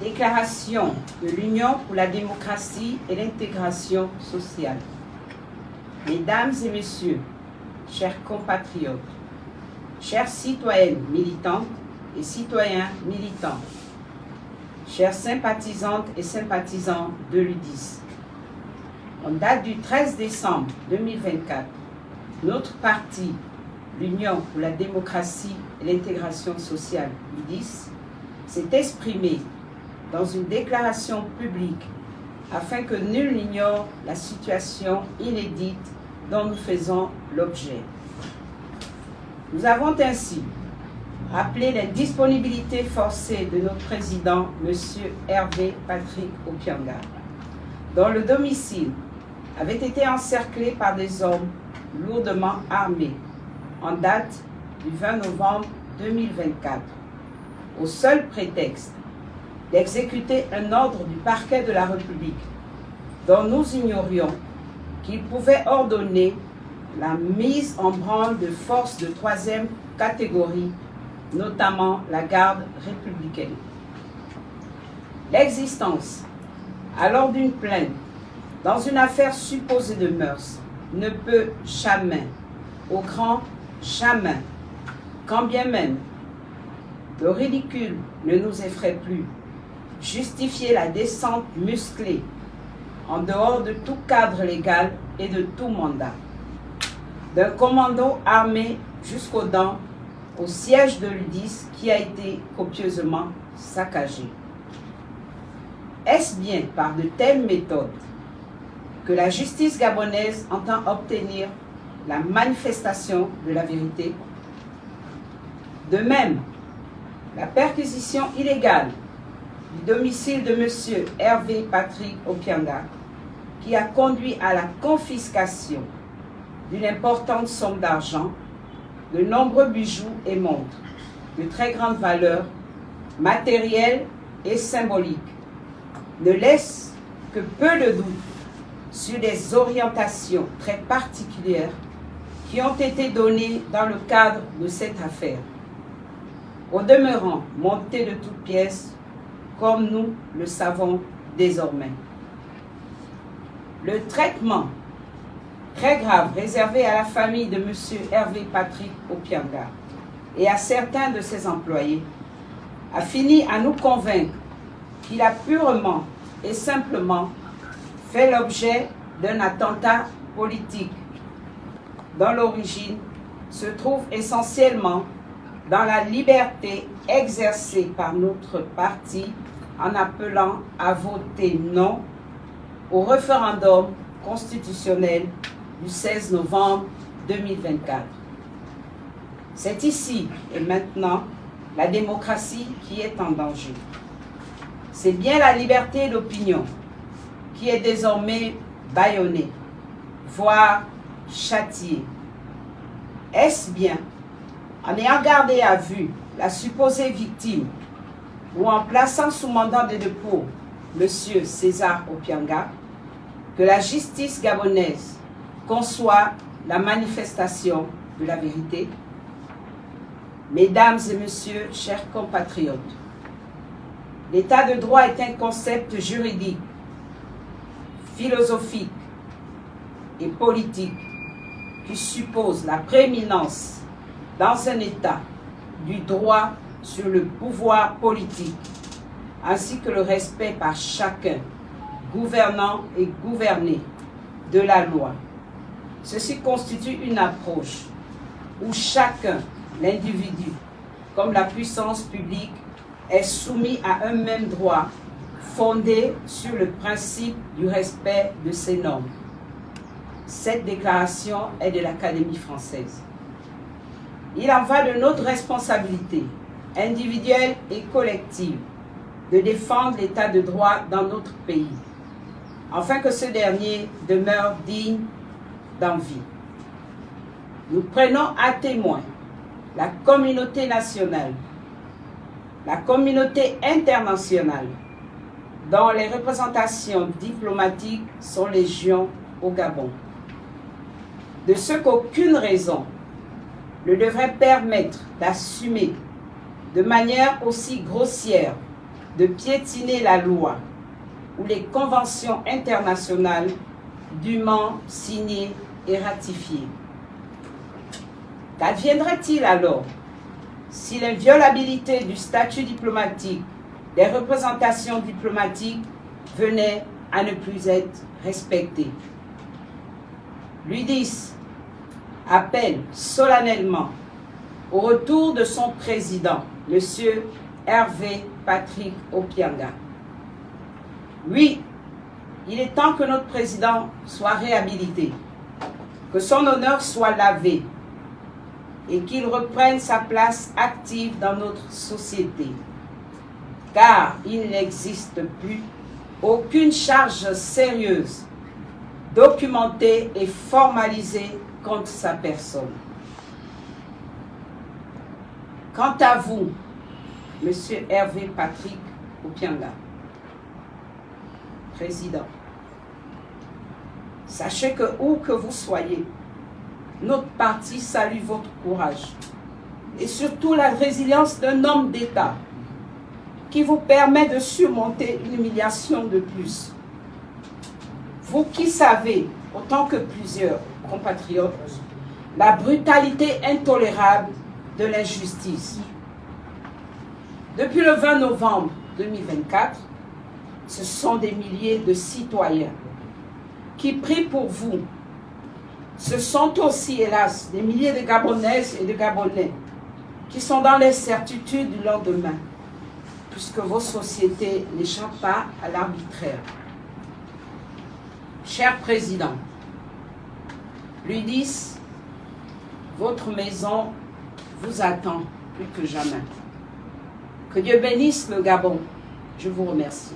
Déclaration de l'Union pour la démocratie et l'intégration sociale. Mesdames et messieurs, chers compatriotes, chères citoyennes militantes et citoyens militants, chères sympathisantes et sympathisants de l'UDIS, en date du 13 décembre 2024, notre parti, l'Union pour la démocratie et l'intégration sociale, l'UDIS, s'est exprimé dans une déclaration publique afin que nul n'ignore la situation inédite dont nous faisons l'objet. Nous avons ainsi rappelé l'indisponibilité forcée de notre président, M. Hervé Patrick Opianga, dont le domicile avait été encerclé par des hommes lourdement armés en date du 20 novembre 2024, au seul prétexte d'exécuter un ordre du parquet de la République dont nous ignorions qu'il pouvait ordonner la mise en branle de forces de troisième catégorie, notamment la garde républicaine. L'existence alors d'une plainte dans une affaire supposée de mœurs ne peut jamais, au grand jamais, quand bien même le ridicule ne nous effraie plus, justifier la descente musclée en dehors de tout cadre légal et de tout mandat d'un commando armé jusqu'aux dents au siège de l'UDIS qui a été copieusement saccagé. Est-ce bien par de telles méthodes que la justice gabonaise entend obtenir la manifestation de la vérité? De même, la perquisition illégale du domicile de M. Hervé Patrick Opianga, qui a conduit à la confiscation d'une importante somme d'argent, de nombreux bijoux et montres de très grande valeur, matérielle et symbolique, ne laisse que peu de doute sur des orientations très particulières qui ont été données dans le cadre de cette affaire. Au demeurant, montée de toutes pièces, comme nous le savons désormais. Le traitement très grave réservé à la famille de M. Hervé Patrick Opianga et à certains de ses employés a fini à nous convaincre qu'il a purement et simplement fait l'objet d'un attentat politique dont l'origine se trouve essentiellement dans la liberté exercée par notre parti en appelant à voter non au référendum constitutionnel du 16 novembre 2024. C'est ici et maintenant la démocratie qui est en danger. C'est bien la liberté d'opinion qui est désormais bâillonnée, voire châtiée. Est-ce bien en ayant gardé à vue la supposée victime ou en plaçant sous mandat de dépôt M. César Opianga que la justice gabonaise conçoit la manifestation de la vérité? Mesdames et messieurs, chers compatriotes, l'état de droit est un concept juridique, philosophique et politique qui suppose la prééminence dans un État du droit sur le pouvoir politique, ainsi que le respect par chacun, gouvernant et gouverné, de la loi. Ceci constitue une approche où chacun, l'individu, comme la puissance publique, est soumis à un même droit fondé sur le principe du respect de ces normes. Cette déclaration est de l'Académie française. Il en va de notre responsabilité individuelle et collective de défendre l'état de droit dans notre pays, afin que ce dernier demeure digne d'envie. Nous prenons à témoin la communauté nationale, la communauté internationale, dont les représentations diplomatiques sont légion au Gabon, de ce qu'aucune raison ne devrait permettre d'assumer de manière aussi grossière de piétiner la loi ou les conventions internationales dûment signées et ratifiées. Qu'adviendrait-il alors si l'inviolabilité du statut diplomatique des représentations diplomatiques venait à ne plus être respectée? L'UDIS appelle solennellement au retour de son président, M. Hervé Patrick Opianga. Oui, il est temps que notre président soit réhabilité, que son honneur soit lavé et qu'il reprenne sa place active dans notre société, car il n'existe plus aucune charge sérieuse, documentée et formalisée contre sa personne. Quant à vous, M. Hervé Patrick Opianga, président, sachez que où que vous soyez, notre parti salue votre courage et surtout la résilience d'un homme d'État qui vous permet de surmonter une humiliation de plus. Vous qui savez, autant que plusieurs compatriotes, la brutalité intolérable de l'injustice. Depuis le 20 novembre 2024, ce sont des milliers de citoyens qui prient pour vous. Ce sont aussi, hélas, des milliers de Gabonaises et de Gabonais qui sont dans l'incertitude du lendemain, puisque vos sociétés n'échappent pas à l'arbitraire. Cher Président, l'UDIS, votre maison vous attend plus que jamais. Que Dieu bénisse le Gabon. Je vous remercie.